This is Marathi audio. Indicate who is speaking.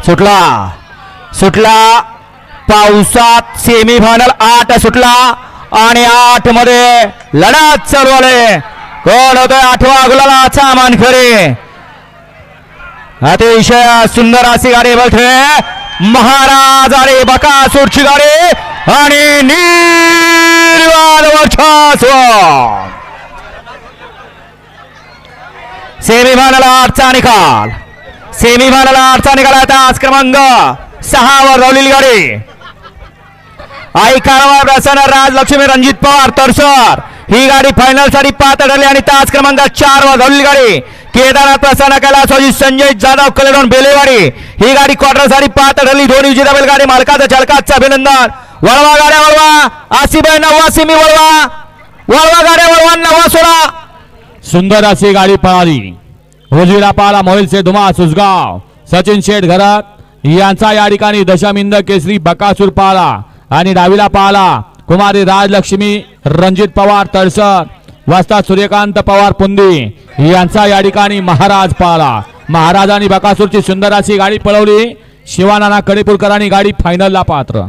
Speaker 1: सुटला सुटला पावसात सेमीफायनल 8 सुटला आणि 8 मध्ये लढत चालू आहे. कोण होतोय 8वा गुलालाचा मानकरी. अतिशय सुंदर अशी गाडी बघते महाराज आणि बकासूरची गाडी आणि निर्वाद वर्चस्व. सेमीफायनल 8चा निकाल. सेमीफायनल 8चा निकाल आता आज क्रमांक 6 वर धावलेली गाडी आई कारवार प्रसन्न राजलक्ष्मी रणजित पवार तरसर ही गाडी फायनल साठी पात्र ठरली आणि तास क्रमांक 4 वर धावलेली गाडी केदारनाथ प्रसन्न कैलासवासी संजय जाधव कलेडोन बेलेवाडी ही गाडी क्वार्टर साठी पात्र ठरली. दोन्ही विजेता बैलगाडी मालकाचं चालकाचं अभिनंदन. वळवा गाड्या वळवा आसिबाई 9 सेमी वळवा वळवा गाड्या वळवा 9 सोळा.
Speaker 2: सुंदर अशी गाडी पळाली. उजवीला पाला मोहिलचे धुमा सुसगाव सचिन शेठ घरात यांचा या ठिकाणी दशमिंद केसरी बकासूर पाला आणि डावीला पाला कुमारी राजलक्ष्मी रणजित पवार तळसर वस्ता सूर्यकांत पवार पुंदी यांचा या ठिकाणी महाराज पाला. महाराज आणि बकासूरची सुंदर अशी गाडी पळवली. शिवानाना कडेपूरकरांनी गाडी फायनलला पात्र.